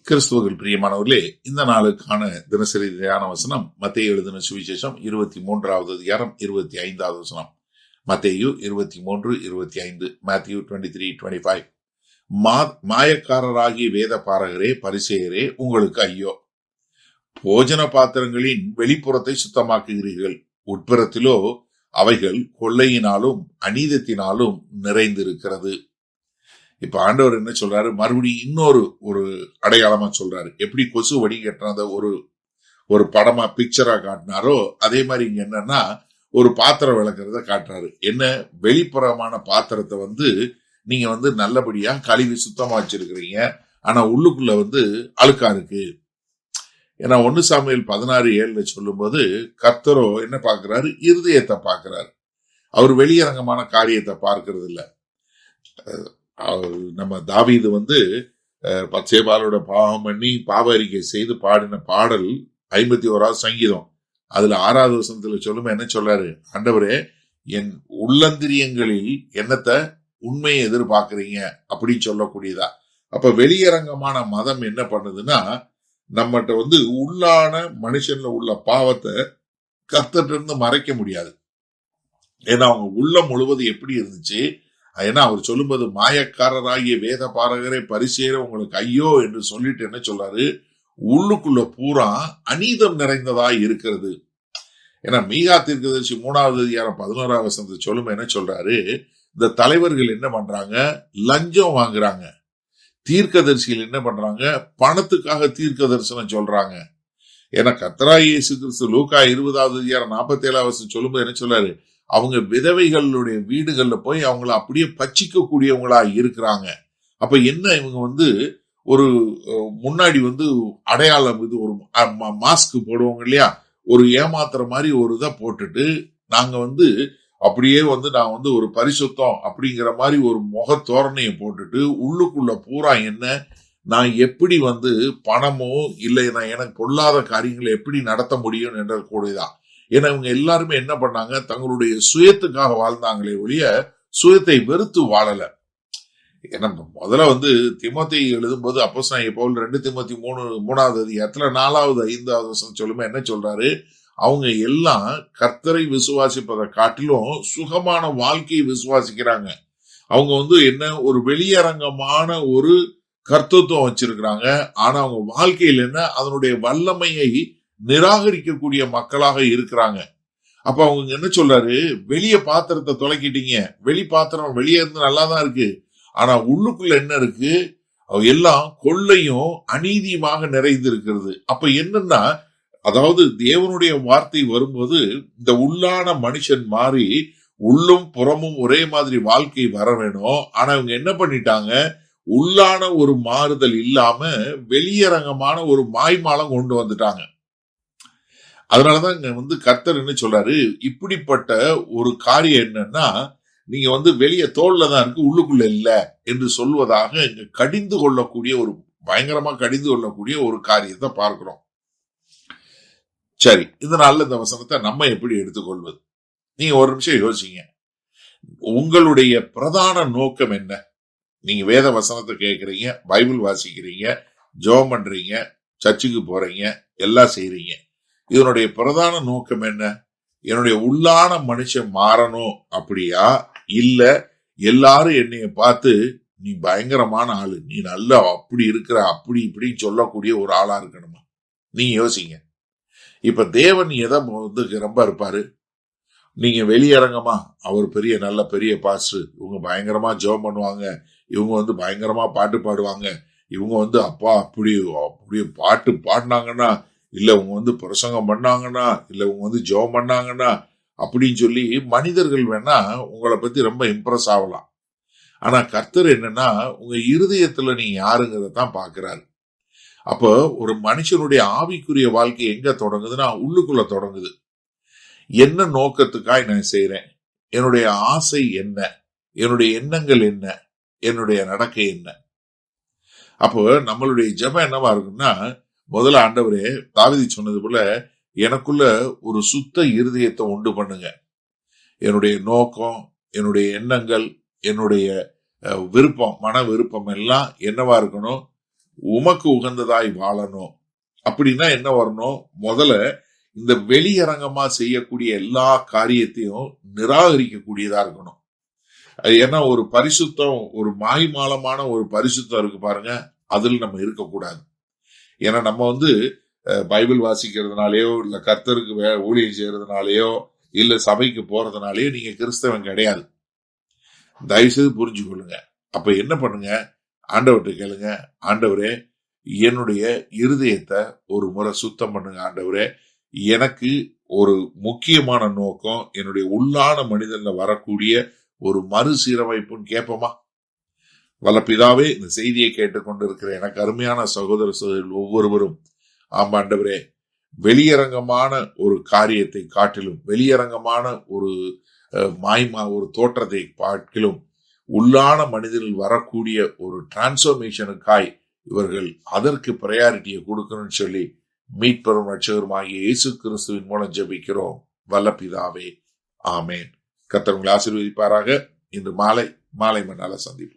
கிறிஸ்துவுக்குள் பிரியமானவர்களே, இந்த நாளுக்கான தினசரி தியான வசனம் மத்தேயு எழுதின சுவிசேஷம் 23வது அதிகாரம் 25வது வசனம். மத்தேயு 23:25, Matthew 23:25. மாயக்காரராகிய வேத பாரகரே, பரிசேயரே, உங்களுக்கு ஐயோ! போஜன பாத்திரங்களின் வெளிப்புறத்தை சுத்தமாக்குகிறீர்கள், உட்புறத்திலோ அவைகள் கொள்ளையினாலும் அநீதத்தினாலும் நிறைந்திருக்கிறது. இப்ப ஆண்டவர் என்ன சொல்றாரு? மறுபடியும் இன்னொரு அடையாளமா சொல்றாரு. எப்படி கொசு வடிகட்டினத ஒரு படமா பிக்சரா காட்டினாரோ அதே மாதிரி இங்க என்னன்னா ஒரு பாத்திரம் விளக்குறத காட்டுறாரு. என்ன? வெளிப்புறமான பாத்திரத்தை நீங்க நல்லபடியா கழுவி சுத்தமா வச்சிருக்கிறீங்க, ஆனா உள்ளுக்குள்ள அழுக்கா இருக்கு. ஏன்னா 1 சாமுவேல் 16:7 சொல்லும் போது கர்த்தரோ என்ன பார்க்கிறாரு? இருதயத்தை பார்க்கிறாரு. அவர் வெளியரங்கமான காரியத்தை பார்க்கறது இல்ல. நம்ம தாவீது பத்சேபாளோட பாவம் பண்ணி பாவ அறிக்கை செய்து பாடின பாடல் 51வது சங்கீதம். அதுல 6வது வசனத்துல சொல்லும் என்ன சொல்றாரு? ஆண்டவரே, என் உள்ளந்திரியங்களில் என்னத்தை உண்மையை எதிர்பார்க்கிறீங்க அப்படின்னு சொல்லக்கூடியதா. அப்ப வெளியரங்கமான மதம் என்ன பண்ணுதுன்னா, நம்மகிட்ட உள்ளான மனுஷன்ல உள்ள பாவத்தை கர்த்தர்ட்ட இருந்து மறைக்க முடியாது. ஏன்னா அவங்க உள்ளம் முழுவதும் எப்படி இருந்துச்சு? ஏன்னா அவர் சொல்லும்போது மாயக்காரராகிய வேத பாரகரே, பரிசேயரே, உங்களுக்கு ஐயோ என்று சொல்லிட்டு என்ன சொல்றாரு? உள்ளுக்குள்ள பூரா அநீதம் நிறைந்ததாய் இருக்கிறது. ஏன்னா மீகா தீர்க்கதரிசி 3வது அதிகாரம் 11வது வசனத்தை சொல்லும் என்ன சொல்றாரு? இந்த தலைவர்கள் என்ன பண்றாங்க? லஞ்சம் வாங்குறாங்க. தீர்க்கதரிசிகள் என்ன பண்றாங்க? பணத்துக்காக தீர்க்க தரிசனம் சொல்றாங்க. ஏன்னா கர்த்தராகிய இயேசு கிறிஸ்து லூக்கா 20வது அதிகாரம் 47வது வசனம் சொல்லும்போது என்ன சொல்றாரு? அவங்க விதவைகளுடைய வீடுகள்ல போய் அவங்கள அப்படியே பச்சிக்க கூடியவங்களா இருக்கிறாங்க. அப்ப என்ன, இவங்க ஒரு முன்னாடி அடையாளம், இது ஒரு மாஸ்க் போடுவாங்க இல்லையா, ஒரு ஏமாத்துற மாதிரி ஒரு இதை போட்டுட்டு நாங்க அப்படியே நான் ஒரு பரிசுத்தம் அப்படிங்கிற மாதிரி ஒரு முக தோரணையை போட்டுட்டு உள்ளுக்குள்ள பூரா என்ன, நான் எப்படி பணமோ இல்லை நான் எனக்கு பொல்லாத காரியங்களை எப்படி நடத்த முடியும் என்ற கூடதான். ஏன்னா இவங்க எல்லாருமே என்ன பண்ணாங்க? தங்களுடைய சுயத்துக்காக வாழ்ந்தாங்களே ஒழிய சுயத்தை வெறுத்து வாழல. ஏன்னா முதல்ல தீமோத்தேயு எழுதும்போது அப்போஸ்தலனாகிய பவுல் 2 தீமோத்தேயு 3வது அதிகாரத்துல 4வது 5வது வசனம் சொல்லுமே என்ன சொல்றாரு? அவங்க எல்லாம் கர்த்தரை விசுவாசிப்பதை காட்டிலும் சுகமான வாழ்க்கையை விசுவாசிக்கிறாங்க. அவங்க என்ன ஒரு வெளியரங்கமான ஒரு கர்த்தத்துவம் வச்சிருக்கிறாங்க, ஆனா அவங்க வாழ்க்கையில் என்ன, அதனுடைய வல்லமையை நிராகரிக்கக்கூடிய மக்களாக இருக்கிறாங்க. அப்ப அவங்க என்ன சொல்றாரு? வெளிய பாத்திரத்தை தொலைக்கிட்டீங்க, வெளி பாத்திரம் வெளியே இருந்து நல்லாதான் இருக்கு, ஆனா உள்ளுக்குள்ள என்ன இருக்கு? எல்லாம் கொள்ளையும் அநீதியுமாக நிறைந்து இருக்கிறது. அப்ப என்னன்னா, அதாவது தேவனுடைய வார்த்தை வரும்போது இந்த உள்ளான மனுஷன் மாறி உள்ளும் புறமும் ஒரே மாதிரி வாழ்க்கை வர வேணும். ஆனா இவங்க என்ன பண்ணிட்டாங்க? உள்ளான ஒரு மாறுதல் இல்லாம வெளியரங்கமான ஒரு மாய்மாலம் கொண்டு வந்துட்டாங்க. அதனாலதான் இங்க கர்த்தர் என்ன சொல்றாரு? இப்படிப்பட்ட ஒரு காரியம் என்னன்னா, நீங்க வெளியே தோல்ல தான் இருக்கு, உள்ளுக்குள்ள இல்ல என்று சொல்வதாக இங்க கடிந்து கொள்ளக்கூடிய பயங்கரமா கடிந்து கொள்ளக்கூடிய ஒரு காரியத்தை பார்க்கிறோம். சரி, இதனால இந்த வசனத்தை நம்ம எப்படி எடுத்துக்கொள்வது? நீங்க ஒரு நிமிஷம் யோசிங்க. உங்களுடைய பிரதான நோக்கம் என்ன? நீங்க வேத வசனத்தை கேட்கறீங்க, பைபிள் வாசிக்கிறீங்க, ஜெபம் பண்றீங்க, சர்ச்சுக்கு போறீங்க, எல்லாம் செய்றீங்க. இதனுடைய பிரதான நோக்கம் என்ன? என்னுடைய உள்ளான மனுஷன் மாறணும் அப்படியா, இல்ல எல்லாரும் என்னைய பார்த்து நீ பயங்கரமான ஆளு, நீ நல்லா அப்படி இருக்கிற, அப்படி இப்படி சொல்லக்கூடிய ஒரு ஆளா இருக்கணுமா? நீங்க யோசிங்க. இப்ப தேவன் எதை ரொம்ப இருப்பாரு? நீங்க வெளியரங்கமா அவர் நல்ல பெரிய பாஸ்டர், இவங்க பயங்கரமா ஜெபம் பண்ணுவாங்க, இவங்க பயங்கரமா பாட்டு பாடுவாங்க, இவங்க அப்பா அப்படி அப்படி பாட்டு பாடினாங்கன்னா, இல்ல இவங்க பிரசங்கம் பண்ணாங்கன்னா, இல்ல இவங்க ஜெபம் பண்ணாங்கன்னா அப்படின்னு சொல்லி மனிதர்கள் வேணா உங்களை பத்தி ரொம்ப இம்ப்ரெஸ் ஆகலாம். ஆனா கர்த்தர் என்னன்னா, உங்க இருதயத்துல நீங்க யாருங்கிறதான் பாக்குறாரு. அப்போ ஒரு மனுஷனுடைய ஆவிக்குரிய வாழ்க்கை எங்க தொடங்குதுன்னா, உள்ளுக்குள்ள தொடங்குது. என்ன நோக்கத்துக்காய் நான் செய்யறேன்? என்னுடைய ஆசை என்ன? என்னுடைய எண்ணங்கள் என்ன? என்னுடைய நடக்கை என்ன? அப்போ நம்மளுடைய ஜெபம் என்னவா இருக்குன்னா, முதல்ல ஆண்டவரே, தாவீது சொன்னது போல எனக்குள்ள ஒரு சுத்த இருதயத்தை உண்டு பண்ணுங்க. என்னுடைய நோக்கம், என்னுடைய எண்ணங்கள், என்னுடைய விருப்பம், மன விருப்பம் எல்லாம் என்னவா இருக்கணும்? உமக்கு உகந்ததாய் வாழணும். அப்படின்னா என்ன வரணும்? முதல்ல இந்த வெளியரங்கமா செய்யக்கூடிய எல்லா காரியத்தையும் நிராகரிக்கக்கூடியதா இருக்கணும். ஏன்னா ஒரு பரிசுத்தம், ஒரு மாய்மாலமான ஒரு பரிசுத்தம் இருக்கு பாருங்க, அதுல நம்ம இருக்கக்கூடாது. ஏன்னா நம்ம பைபிள் வாசிக்கிறதுனாலயோ இல்ல கர்த்தருக்கு ஊழியம் செய்யறதுனாலயோ இல்ல சபைக்கு போறதுனாலயோ நீங்க கிறிஸ்தவன் கிடையாது. தயவுசெய்து புரிஞ்சுக்கொள்ளுங்க. அப்ப என்ன பண்ணுங்க? ஆண்டவர்கிட்ட கேளுங்க, ஆண்டவரே என்னுடைய இருதயத்தை ஒரு முறை சுத்தம் பண்ணுங்க ஆண்டவரே. எனக்கு ஒரு முக்கியமான நோக்கம் என்னுடைய உள்ளான மனிதன்ல வரக்கூடிய ஒரு மறுசீரமைப்புன்னு கேட்போமா? வல்ல பிதாவே, இந்த செய்தியை கேட்டுக்கொண்டிருக்கிற எனக்கு அருமையான சகோதர சகோதரிகள் ஒவ்வொருவரும், ஆமா ஆண்டவரே, வெளியரங்கமான ஒரு காரியத்தை காட்டிலும், வெளியரங்கமான ஒரு ஒரு தோற்றத்தை காட்டிலும் உள்ளான மனிதனில் வரக்கூடிய ஒரு டிரான்ஸ்பர்மேஷனுக்காய் இவர்கள் அதற்கு பிரையாரிட்டியை கொடுக்கணும்னு சொல்லி மீட்பெரும் ரட்சகருமாகிய இயேசு கிறிஸ்துவின் மூலம் ஜெபிக்கிறோம் வல்ல பிதாவே, ஆமேன். கர்த்தர் உங்களை ஆசீர்வதிப்பாராக. இன்று மாலை மண்ணால சந்திப்போம்.